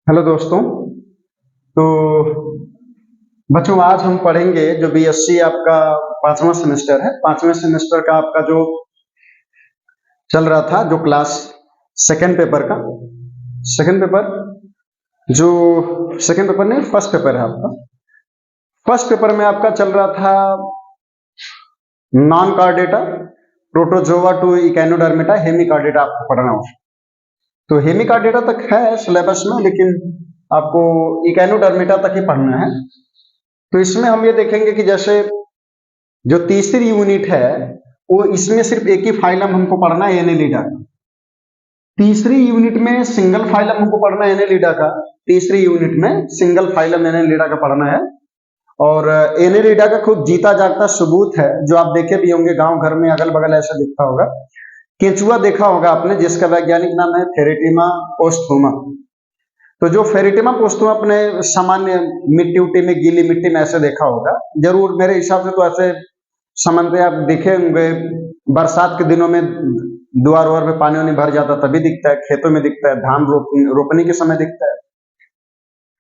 Hello दोस्तों। तो बच्चों, आज हम पढ़ेंगे जो बीएससी आपका 5वां सेमेस्टर है। 5वें सेमेस्टर का आपका जो चल रहा था, जो क्लास सेकंड पेपर का सेकंड पेपर जो सेकंड पेपर नहीं, फर्स्ट पेपर है आपका। फर्स्ट पेपर में आपका चल रहा था non chordata, protozoa to echinodermata, hemichordata आपको पढ़ना हो। तो हेमिकार्डेटा तक है सिलेबस में, लेकिन आपको इकेनोडर्मिटा तक ही पढ़ना है। तो इसमें हम ये देखेंगे कि जैसे जो तीसरी यूनिट है, वो इसमें सिर्फ एक ही फाइलम हमको पढ़ना है, एनेलिडा का। तीसरी यूनिट में सिंगल फाइलम हमको पढ़ना है एनेलिडा का। तीसरी यूनिट में सिंगल फाइलम एनेलिडा का पढ़ना है। और एनेलिडा का खुद जीता जागता सबूत है, जो आप देखे भी होंगे गांव घर में अगल बगल ऐसा दिखता होगा। केंचुआ देखा होगा आपने, जिसका वैज्ञानिक नाम है फेरेटिमा पोस्थुमा। तो जो फेरेटिमा पोस्थुमा अपने सामान्य मिट्टी उट्टी में, गीली मिट्टी में ऐसे देखा होगा जरूर, मेरे हिसाब से तो ऐसे समझते आप देखे होंगे। बरसात के दिनों में द्वार वोर में पानी वानी भर जाता तभी दिखता है, खेतों में दिखता है, धान रोपने के समय दिखता है,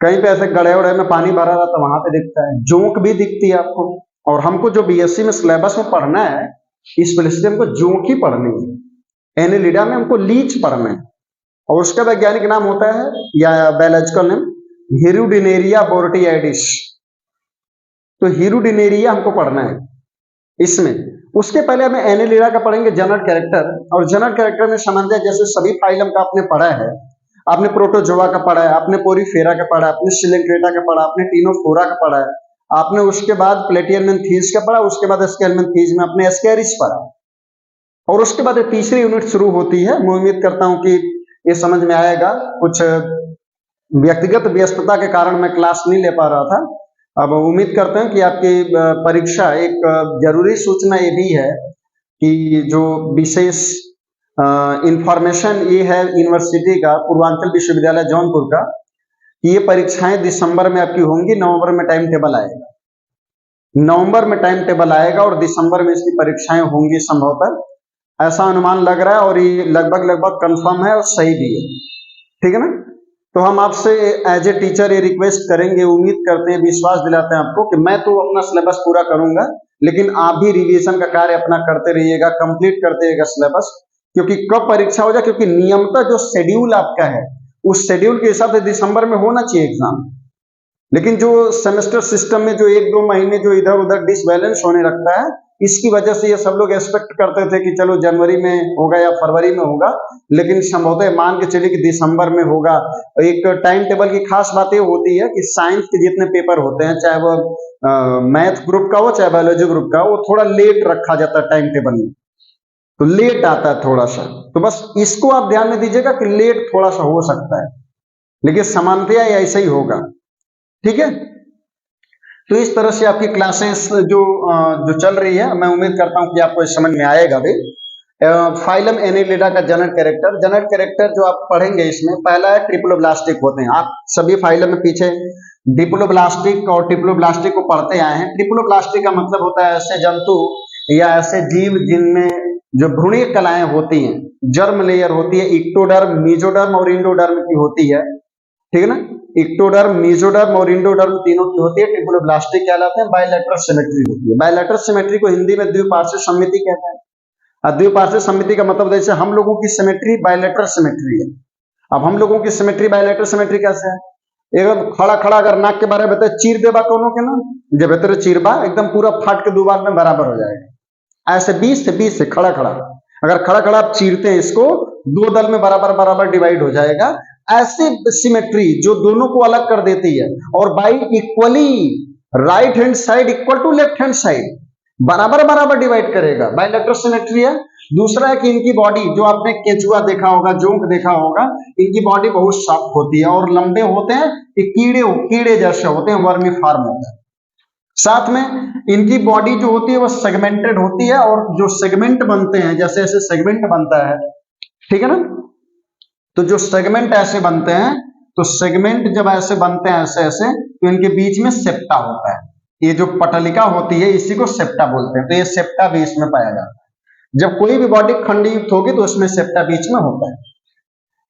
कहीं पे ऐसे गड़े उड़े में पानी भरा रहा तो वहां पे दिखता है। जोंक भी दिखती है आपको। और हमको जो बीएससी में सिलेबस में पढ़ना है, इस वजह से हमको जोंक ही पढ़नी है। एनेलिडा में हमको लीच पढ़ना है, और उसका वैज्ञानिक नाम होता है या बायोलॉजिकल नेम हिरुडिनेरिया बोर्टियाइडिस। तो हिरुडिनेरिया हमको पढ़ना है इसमें। उसके पहले हमें एनेलिडा का पढ़ेंगे जनरल कैरेक्टर। और जनरल कैरेक्टर में समझते हैं, जैसे सभी फाइलम का आपने पढ़ा है, आपने प्रोटोजोआ का पढ़ा है, आपने पोरीफेरा का पढ़ा है, आपने सिलेंट्रेटा का पढ़ा, आपने टीनोफोरा का पढ़ा है, आपने उसके बाद प्लेटियनमेंथीज का पढ़ा, उसके बाद स्केलमेंथीज में आपने एस्केरिस पढ़ा। और उसके बाद तीसरी यूनिट शुरू होती है। मैं उम्मीद करता हूं कि ये समझ में आएगा। कुछ व्यक्तिगत व्यस्तता के कारण मैं क्लास नहीं ले पा रहा था। अब उम्मीद करते हैं कि आपकी परीक्षा, एक जरूरी सूचना ये भी है कि जो विशेष इंफॉर्मेशन ये है यूनिवर्सिटी का, पूर्वांचल विश्वविद्यालय जौनपुर का, कि ये परीक्षाएं दिसंबर में आपकी होंगी। नवंबर में टाइम टेबल आएगा। नवंबर में टाइम टेबल आएगा और दिसंबर में इसकी परीक्षाएं होंगी संभवतः, ऐसा अनुमान लग रहा है। और ये लगभग लगभग कंफर्म है और सही भी है। ठीक है ना। तो हम आपसे एज ए टीचर ये रिक्वेस्ट करेंगे, उम्मीद करते हैं, विश्वास दिलाते हैं आपको कि मैं तो अपना सिलेबस पूरा करूंगा, लेकिन आप भी रिवीजन का कार्य अपना करते रहिएगा, कंप्लीट करते रहिएगा सिलेबस। क्योंकि कब परीक्षा हो जाए, क्योंकि नियमतः जो शेड्यूल आपका है, उस शेड्यूल के हिसाब से दिसंबर में होना चाहिए एग्जाम। लेकिन जो सेमेस्टर सिस्टम में जो 1-2 महीने जो इधर उधर डिसबैलेंस होने लगता है, इसकी वजह से ये सब लोग एक्सपेक्ट करते थे कि चलो जनवरी में होगा या फरवरी में होगा, लेकिन संभवतः मान के चलिए कि दिसंबर में होगा। एक टाइम टेबल की खास बात ये होती है कि साइंस के जितने पेपर होते हैं, चाहे वो मैथ ग्रुप का हो चाहे बायोलॉजी ग्रुप का, वो थोड़ा लेट रखा जाता है टाइम टेबल में। तो लेट आता है थोड़ा सा। तो बस इसको आप ध्यान में दीजिएगा कि लेट थोड़ा सा हो सकता है, लेकिन सामान्यतया ऐसा ही होगा। ठीक है। तो इस तरह से आपकी क्लासेस जो चल रही है, मैं उम्मीद करता हूं कि आपको समझ में आएगा भी। फाइलम एनेलिडा का जनरल कैरेक्टर जो आप पढ़ेंगे, इसमें पहला है ट्रिप्लोब्लास्टिक होते हैं। आप सभी फाइलम में पीछे डिप्लोब्लास्टिक और ट्रिप्लोब्लास्टिक को पढ़ते आए हैं। ट्रिप्लोब्लास्टिक का मतलब होता है ऐसे जंतु या ऐसे जीव जिनमें जो भ्रूणीय कलाएं होती हैं, जर्म लेयर होती है, इक्टोडर्म, मीजोडर्म और इंडोडर्म की होती है। ठीक है ना। इक्टोडर्म, मीजोडर्म और इंडोडर्म तीनों की होती है। ट्रिप्लोब्लास्टिक कहलाते हैं। बायलैटरल सिमेट्री होती है। बायलैटरल सिमेट्री को हिंदी में द्विपार्श्विक सममिति कहते हैं। और द्विपार्श्विक सममिति का मतलब जैसे हम लोगों की सिमेट्री बायलैटरल सिमेट्री है। अब हम लोगों की सिमेट्री बायलैटरल सिमेट्री कैसे है? एकदम खड़ा खड़ा अगर नाक के बारे में बताए, चीर देबा कोनो के ना, जब बेहतर चीरबा एकदम पूरा फाट के दो बार में बराबर हो जाएगा। ऐसे 20 से खड़ा खड़ा, अगर खड़ा खड़ा आप चीरते हैं इसको, दो दल में बराबर बराबर डिवाइड हो जाएगा। ऐसी सिमेट्री जो दोनों को अलग कर देती है, और by equally right hand side equal to left hand side, बराबर बराबर डिवाइड करेगा, बायलैटरल सिमेट्री है। दूसरा है कि इनकी बॉडी, जो आपने केंचुआ देखा होगा, जोंक देखा होगा, इनकी बॉडी बहुत सॉफ्ट होती है और लंबे होते हैं, कीड़े जैसे होते हैं, वर्मी फार्म होता है। साथ में इनकी बॉडी जो होती है वो सेगमेंटेड होती है, और जो सेगमेंट बनते हैं, जैसे ऐसे सेगमेंट बनता है, ठीक है ना। तो जो सेगमेंट ऐसे बनते हैं, तो सेगमेंट जब ऐसे बनते हैं ऐसे ऐसे, तो इनके बीच में सेप्टा होता है। ये जो पटलिका होती है, इसी को सेप्टा बोलते हैं। तो ये सेप्टा भी इसमें पाया जाता है। जब कोई भी बॉडी खंडयुक्त होगी तो उसमें सेप्टा बीच में होता है।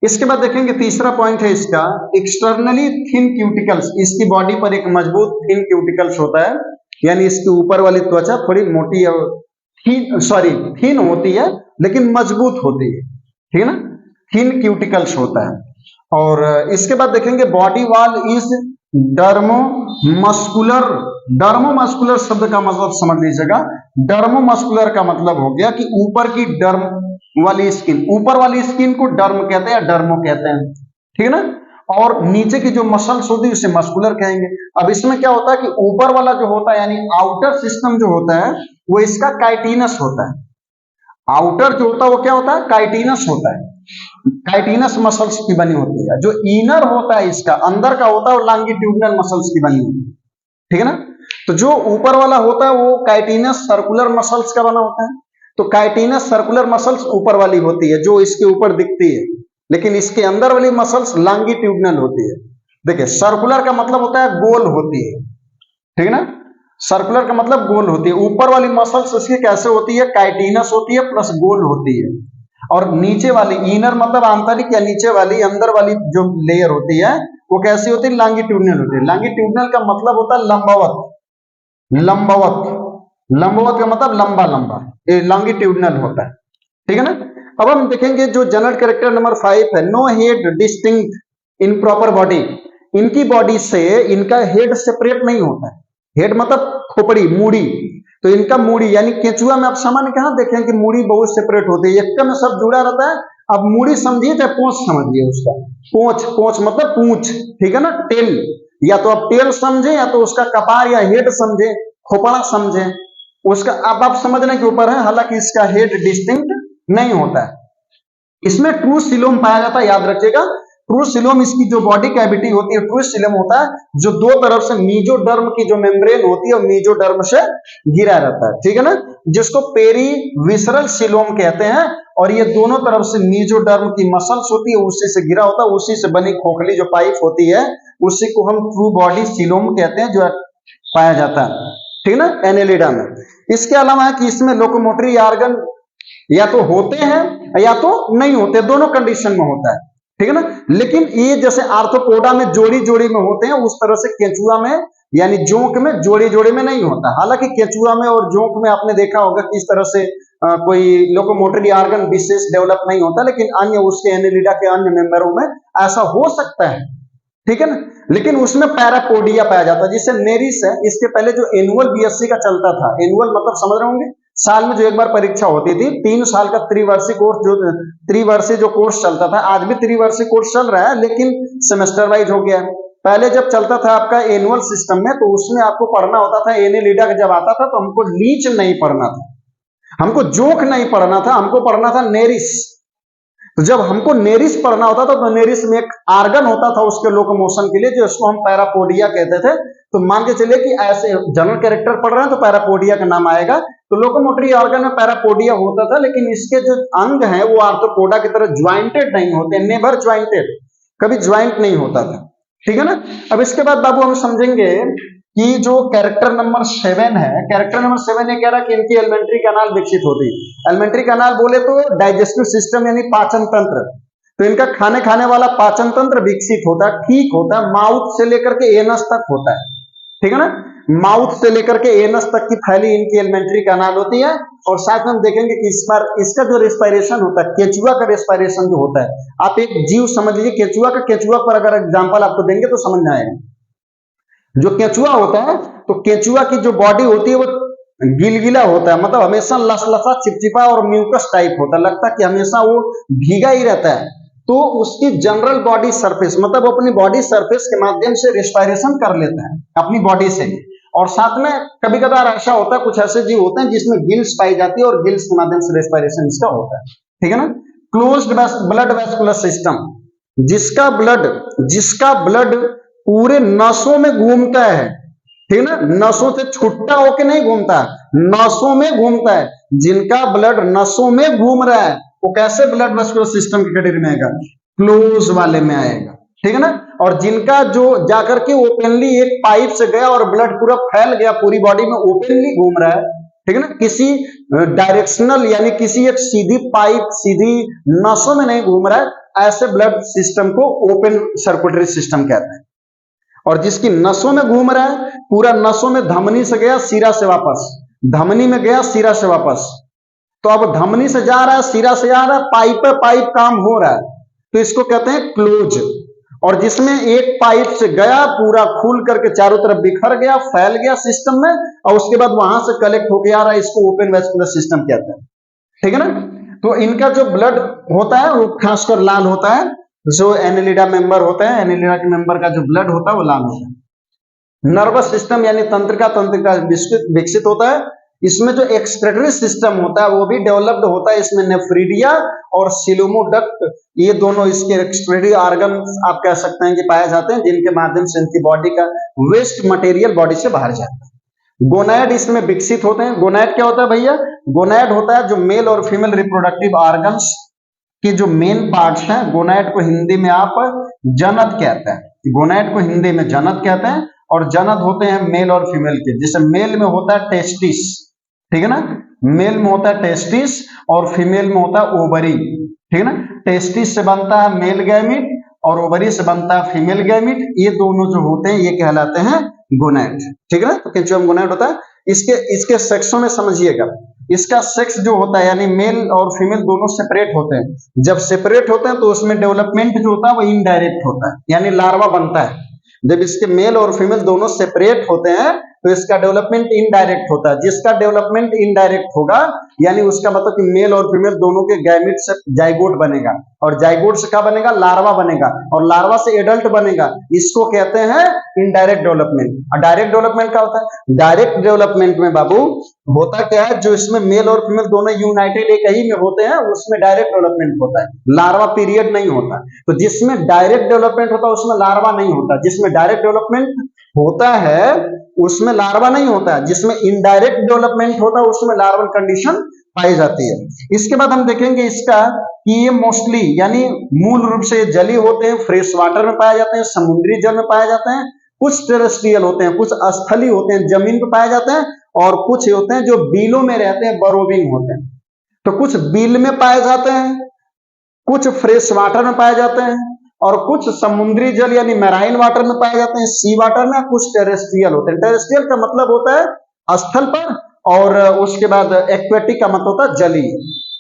इसके बाद देखेंगे तीसरा पॉइंट है इसका, एक्सटर्नली थिन क्यूटिकल्स। इसकी बॉडी पर एक मजबूत थिन क्यूटिकल्स होता है, यानी इसके ऊपर वाली त्वचा थोड़ी मोटी और थिन होती है लेकिन मजबूत होती है, ठीक है ना, थिन क्यूटिकल्स होता है। और इसके बाद देखेंगे बॉडी वॉल इज डर्मोमस्कुलर। डर्मोमस्कुलर शब्द का मतलब समझ लीजिएगा, डर्मोमस्कुलर का मतलब हो गया कि ऊपर की डर्म वाली स्किन, ऊपर वाली स्किन को डर्म कहते हैं, डर्मो कहते हैं, ठीक है ना, और नीचे की जो मसल्स होती है उसे मस्कुलर कहेंगे। अब इसमें क्या होता है कि ऊपर वाला जो होता है यानी आउटर सिस्टम जो होता है वो इसका काइटिनस होता है। आउटर जो होता है वो क्या होता है, काइटिनस होता है, काइटिनस मसल्स की बनी होती है। जो इनर होता है इसका अंदर का होता है वो लॉन्गिट्यूडिनल मसल्स की बनी होती है, ठीक है ना। तो जो ऊपर वाला होता है वो काइटिनस सर्कुलर मसल्स का बना होता है। तो काइटिनस सर्कुलर मसल्स ऊपर वाली होती है जो इसके ऊपर दिखती है, लेकिन इसके अंदर वाली मसल्स लॉन्गिट्यूडिनल होती है। देखिए सर्कुलर का मतलब होता है गोल होती है, ठीक है ना, सर्कुलर का मतलब गोल होती है। ऊपर वाली मसल्स इसकी कैसे होती है, काइटिनस होती है प्लस गोल होती है। और नीचे वाली इनर मतलब आंतरिक या नीचे वाली अंदर वाली जो लेयर होती है वो कैसी होती है, लॉन्गिट्यूडिनल होती है। लॉन्गिट्यूडिनल का मतलब होता है लंबवत, लंबवत, लंबवत का मतलब लंबा लंबा, ये लॉन्गिट्यूडिनल होता है, ठीक है ना। अब हम देखेंगे जो जनरल कैरेक्टर नंबर 5 है, no head distinct in proper body. इनकी बॉडी से इनका हेड सेपरेट नहीं होता है। हेड मतलब खोपड़ी, मूड़ी, तो इनका मूड़ी यानी केचुआ में आप सामान्य कहां देखें कि मूड़ी बहुत सेपरेट होती है, एक में सब जुड़ा रहता है। अब मूड़ी समझिए चाहे पूंछ समझिए, उसका पूंछ, पूंछ मतलब पूंछ, ठीक है ना, टेल, या तो आप टेल समझे या तो उसका कपार या हेड समझे, खोपड़ा समझे, उसका आप समझने के ऊपर है। हालांकि इसका हेड डिस्टिंक्ट नहीं होता है। इसमें ट्रू सिलोम पाया जाता है, याद रखिएगा। ट्रू सिलोम इसकी जो बॉडी कैविटी होती है, ट्रू सिलोम होता है जो दो तरफ से मीजोडर्म की जो मेम्ब्रेन होती है और मीजोडर्म से घिरा रहता है, ठीक है ना, जिसको पेरीविसरल सिलोम कहते हैं। और ये दोनों तरफ से मीजोडर्म की मसल्स होती है उसी से घिरा होता है, उसी से बनी खोखली जो पाइप होती है उसी को हम ट्रू बॉडी सिलोम कहते हैं, जो पाया जाता है, ठीक है ना, एनेलिडा में। इसके अलावा है कि इसमें लोकोमोटरी ऑर्गन या तो होते हैं या तो नहीं होते, दोनों कंडीशन में होता है, ठीक है ना। लेकिन ये जैसे आर्थ्रोपोडा में जोड़ी जोड़ी में होते हैं उस तरह से केंचुआ में यानी जोंक में जोड़ी जोड़ी में नहीं होता। हालांकि केंचुआ में और जोंक में आपने देखा होगा कि इस तरह से कोई लोकोमोटरी ऑर्गन विशेष डेवलप नहीं होता, लेकिन अन्य उसके एनेलिडा के अन्य मेंबरों में ऐसा हो सकता है, ठीक है ना। लेकिन उसमें पैरापोडिया पाया जाता है, जिससे नेरिस है। इसके पहले जो एनुअल बीएससी का चलता था, एनुअल मतलब समझ रहे होंगे, साल में जो एक बार परीक्षा होती थी, 3 साल का त्रिवर्षीय जो कोर्स चलता था, आज भी त्रिवर्षीय कोर्स चल रहा है लेकिन सेमेस्टर वाइज हो गया है। पहले जब चलता था आपका एनुअल सिस्टम में, तो उसमें आपको पढ़ना होता था एनेलिडा जब आता था तो हमको लीच नहीं पढ़ना था, हमको जोंक नहीं पढ़ना था, हमको पढ़ना था नेरिस। तो जब हमको नेरिस पढ़ना होता था तो नेरिस में एक आर्गन होता था उसके लोकोमोशन के लिए, जो उसको हम पैरापोडिया कहते थे। तो मान के चलिए कि ऐसे जनरल कैरेक्टर पढ़ रहे हैं तो पैरापोडिया का नाम आएगा। तो लोकोमोटरी ऑर्गन में पैरापोडिया होता था, लेकिन इसके जो अंग हैं वो आर्थ्रोपोडा की तरह ज्वाइंटेड नहीं होते, नेवर ज्वाइंटेड, कभी ज्वाइंट नहीं होता था, ठीक है ना। अब इसके बाद बाबू हम समझेंगे कि जो कैरेक्टर नंबर 7 है, कैरेक्टर नंबर 7 ये कह रहा है कि इनकी एलिमेंट्री कैनाल विकसित होती है। एलिमेंट्री कैनाल बोले तो डाइजेस्टिव सिस्टम यानी पाचन तंत्र, तो इनका खाने वाला पाचन तंत्र विकसित होता है, ठीक होता है, माउथ से लेकर के एनस तक होता है, ठीक है ना, माउथ से लेकर के एनस तक की फैली इनकी एलिमेंट्री कैनाल होती है। और साथ में हम देखेंगे कि इस बार इसका जो रेस्पिरेशन होता है, केचुआ का रेस्पिरेशन जो होता है, आप एक जीव समझ लीजिए केचुआ का, केचुआ पर अगर एग्जांपल आपको देंगे तो समझ में आएगा। जो केचुआ होता है तो केचुआ की जो बॉडी होती है वो गिलगिला होता है, मतलब हमेशा लसलसा चिपचिपा और म्यूकस टाइप होता है, लगता है कि हमेशा वो भीगा ही रहता है। तो उसकी जनरल बॉडी सरफेस मतलब अपनी बॉडी सरफेस के माध्यम से रेस्पिरेशन कर लेता है अपनी बॉडी से। और साथ में कभी कभार ऐसा होता है, कुछ ऐसे जीव होते हैं जिसमें गिल्स पाई जाती है और गिल्स के माध्यम से रेस्पिरेशन इसका होता है, ठीक है ना। क्लोज्ड ब्लड वेस्कुलर सिस्टम, जिसका ब्लड पूरे नसों में घूमता है, ठीक है ना, नसों से छुट्टा होके नहीं घूमता, नसों में घूमता है। जिनका ब्लड नसों में घूम रहा है वो कैसे ब्लड वेस्कुलर सिस्टम की कैटेगरी में आएगा, क्लोज वाले में आएगा, ठीक है ना। और जिनका जो जाकर के ओपनली एक पाइप से गया और ब्लड पूरा फैल गया पूरी बॉडी में, ओपनली घूम रहा है, ठीक है ना, किसी डायरेक्शनल यानी किसी एक सीधी पाइप सीधी नसों में नहीं घूम रहा है, ऐसे ब्लड सिस्टम को ओपन सर्कुलेटरी सिस्टम कहते हैं। और जिसकी नसों में घूम रहा है, पूरा नसों में, धमनी से गया सिरा से वापस, धमनी में गया सिरा से वापस, तो अब धमनी से जा रहा है, सिरा से जा रहा है, पाइप पे पाइप काम हो रहा है, तो इसको कहते हैं क्लोज। और जिसमें एक पाइप से गया, पूरा खुल करके चारों तरफ बिखर गया, फैल गया सिस्टम में, और उसके बाद वहां से कलेक्ट होके आ रहा है, इसको ओपन वेस्कुलर सिस्टम कहते हैं। ठीक है ना। तो इनका जो ब्लड होता है वो खासकर लाल होता है, जो एनेलिडा मेंबर होते हैं, एनेलिडा के मेंबर का जो ब्लड होता है वो लाल होता है। नर्वस सिस्टम यानी तंत्रिका विकसित होता है। इसमें जो एक्सक्रेटरी सिस्टम होता है वो भी डेवलप्ड होता है। इसमें नेफ्रीडिया और सिलोमोडक्ट, ये दोनों इसके एक्सक्रेटरी ऑर्गन आप कह सकते हैं कि पाए जाते हैं, जिनके माध्यम से इनकी बॉडी का वेस्ट मटेरियल बॉडी से बाहर जाता है। गोनैड इसमें विकसित होते हैं। गोनैड क्या होता है भैया? गोनैड होता है जो मेल और फीमेल रिप्रोडक्टिव ऑर्गन्स के जो मेन पार्ट्स हैं। गोनैड को हिंदी में आप जनक कहते हैं, गोनैड को हिंदी में जनक कहते हैं। और जनक होते हैं मेल और फीमेल के, जैसे मेल में होता है टेस्टिस, ठीक है ना, मेल में होता है टेस्टिस और फीमेल में होता है ओवरी, ठीक है ना। टेस्टिस से बनता है मेल गैमिट और ओवरी से बनता है फीमेल गैमिट। ये दोनों जो होते हैं ये कहलाते हैं गोनैड, ठीक है ना। तो केंचुअम गोनैड होता है। इसके सेक्सों में समझिएगा, इसका सेक्स जो होता है यानी मेल और फीमेल दोनों सेपरेट होते हैं। जब सेपरेट होते हैं तो उसमें डेवलपमेंट जो होता है वो इनडायरेक्ट होता है, यानी लार्वा बनता है। जब इसके मेल और फीमेल दोनों सेपरेट होते हैं तो इसका डेवलपमेंट इनडायरेक्ट होता है। जिसका डेवलपमेंट इनडायरेक्ट होगा यानी उसका मतलब कि मेल और फीमेल दोनों के गैमेट से जाइगोट बनेगा, और जाइगोट से क्या बनेगा? लार्वा बनेगा, और लार्वा से एडल्ट बनेगा। इसको कहते हैं इनडायरेक्ट डेवलपमेंट। और डायरेक्ट डेवलपमेंट क्या होता है? डायरेक्ट डेवलपमेंट में बाबू होता क्या है, जो इसमें मेल और फीमेल दोनों यूनाइटेड एक ही में होते हैं उसमें डायरेक्ट डेवलपमेंट होता है, लार्वा पीरियड नहीं होता। तो जिसमें डायरेक्ट डेवलपमेंट होता है उसमें लार्वा नहीं होता। जिसमें डायरेक्ट डेवलपमेंट होता है उसमें लार्वा नहीं होता है। जिसमें इनडायरेक्ट डेवलपमेंट होता है उसमें लार्वल कंडीशन पाई जाती है। इसके बाद हम देखेंगे इसका कि ये मोस्टली यानी मूल रूप से जलीय होते हैं, फ्रेश वाटर में पाए जाते हैं, समुद्री जल में पाए जाते हैं। कुछ टेरेस्ट्रियल होते हैं, कुछ स्थलीय होते हैं, जमीन पर पाए जाते हैं, और कुछ होते हैं जो बीलों में रहते हैं, बरोविंग होते हैं। तो कुछ बील में पाए जाते हैं, कुछ फ्रेश वाटर में पाए जाते हैं, और कुछ समुद्री जल यानी मैराइन वाटर में पाए जाते हैं, सी वाटर में। कुछ टेरेस्ट्रियल होते हैं। टेरेस्ट्रियल का मतलब होता है स्थल पर, और उसके बाद एक्वेटिक का मतलब होता है जलीय,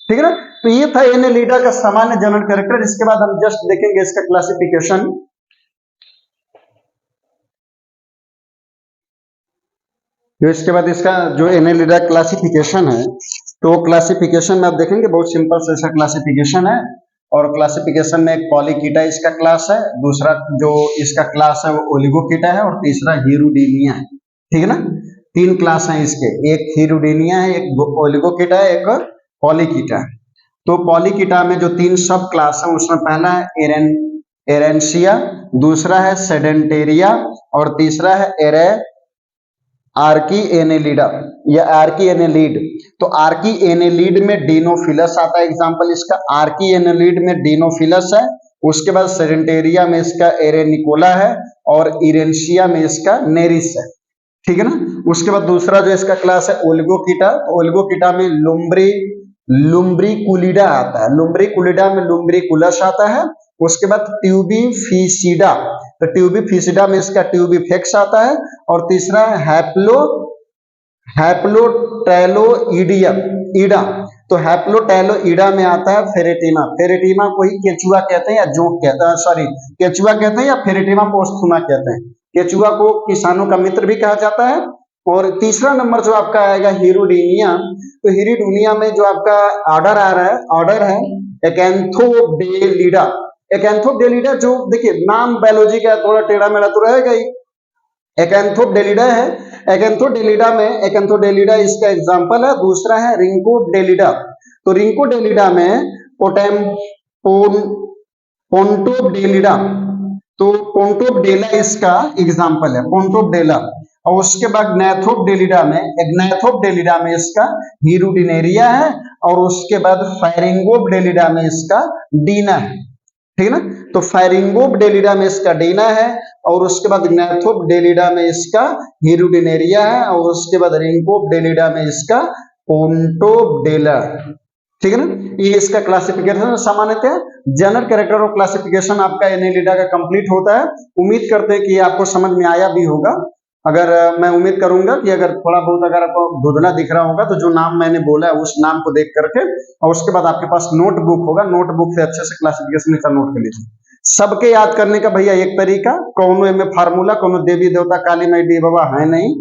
ठीक है ना। तो ये था एनेलिडा का सामान्य जनरल कैरेक्टर। इसके बाद हम जस्ट देखेंगे इसका क्लासिफिकेशन। तो इसके बाद इसका जो एनेलिडा क्लासिफिकेशन है, तो क्लासिफिकेशन में आप देखेंगे बहुत सिंपल से इसका क्लासिफिकेशन है। और क्लासिफिकेशन में एक पॉलीकीटा इसका क्लास है, दूसरा जो इसका क्लास है वो ओलिगोकीटा है, और तीसरा हीरुडीनिया है, ठीक है ना। तीन क्लास हैं इसके, एक हीरुडीनिया है, एक ओलिगोकीटा है, एक पॉलीकीटा है। तो पॉलीकीटा में जो तीन सब क्लास है उसमें पहला है एरेंशिया, दूसरा है सेडेंटेरिया, और तीसरा है आर्की एनेलिडा या आर्की एनेलिड। तो आर्की एनेलिड में डिनोफिलस आता है, एग्जांपल इसका आर्की एनेलिड में डिनोफिलस है। उसके बाद सेडेंटेरिया में इसका एरेनिकोला है, और इरेंशिया में इसका नेरिस है, ठीक है ना। उसके बाद दूसरा जो इसका क्लास है ओलिगोकीटा, तो ओलिगोकीटा में लुम्ब्रिकुलिडा आता है, लुम्ब्रिकुलिडा में लुम्ब्रिकुलस आता है। उसके बाद ट्यूबिफिसिडा, तो ट्यूबिफिसिडा में इसका ट्यूबिफेक्स आता है। और तीसरा है हैप्लोटैलोइडा, तो हैप्लोटैलोइडा में आता है फेरेटिमा। फेरेटिमा को ही केचुआ कहते हैं या जोंक कहते हैं, सॉरी केचुआ कहते हैं या फेरेटिमा पोस्थुमा कहते हैं। केचुआ को किसानों का मित्र भी कहा जाता है। और तीसरा नंबर जो आपका आएगा हीरुडीनिया, तो हीरुडीनिया में जो आपका ऑर्डर है एकैंथोडेलिडा। एकैंथोडेलिडा जो देखिए नाम बायोलॉजी का थोड़ा टेढ़ा मेढ़ा तो रहेगा ही, एकैंथोडेलिडा है। एकैंथोडेलिडा इसका एग्जांपल है। दूसरा है रिंकोडेलिडा, तो रिंकोडेलिडा में पोंटोडेलिडा, तो पोंटोडेला इसका एग्जांपल है, पोंटोडेला। और उसके बाद ग्नैथोडेलिडा में इसका हीरुडिनेरिया है, और उसके बाद फायरिंगोडेलिडा में इसका डीना है, ठीक है ना। तो फायरिंगोडेलिडा में इसका डीना है, और उसके बाद ग्नैथोडेलिडा में इसका हीरुडिनेरिया है, और उसके बाद रिंकोडेलिडा में इसका पोंटोडेला, ठीक है ना। ये इसका क्लासिफिकेशन सामान्यतः जनरल कैरेक्टर और क्लासिफिकेशन आपका एनेलिडा का कंप्लीट होता है। उम्मीद करते हैं कि आपको समझ में आया भी होगा। अगर मैं उम्मीद करूंगा कि अगर थोड़ा बहुत अगर आपको धुंधला दिख रहा होगा तो जो नाम मैंने बोला है उस नाम को देख करके और उसके बाद आपके पास नोटबुक होगा, नोटबुक से अच्छे से क्लासिफिकेशन का नोट कर लीजिए। सबके याद करने का भैया एक तरीका, कोनो में फार्मूला, कोनो देवी देवता काली माई डी बाबा है नहीं।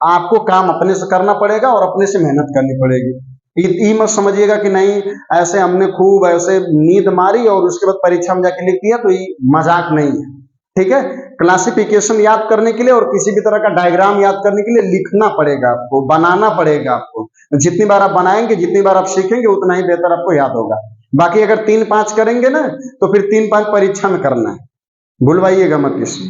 आपको काम अपने से करना पड़ेगा और अपने से मेहनत करनी पड़ेगी। ये मत समझिएगा कि नहीं ऐसे हमने खूब ऐसे नींद मारी और उसके बाद परीक्षा में जाके लिख दिया, तो ये मजाक नहीं है। ठीक है, क्लासिफिकेशन याद करने के लिए और किसी भी तरह का डायग्राम याद करने के लिए लिखना पड़ेगा आपको, बनाना पड़ेगा आपको। जितनी बार आप बनाएंगे, जितनी बार आप सीखेंगे, उतना ही बेहतर आपको याद होगा। बाकी अगर 3-5 करेंगे ना तो फिर 3-5 परीक्षा में करना है, भूलवाइएगा मत इसमें।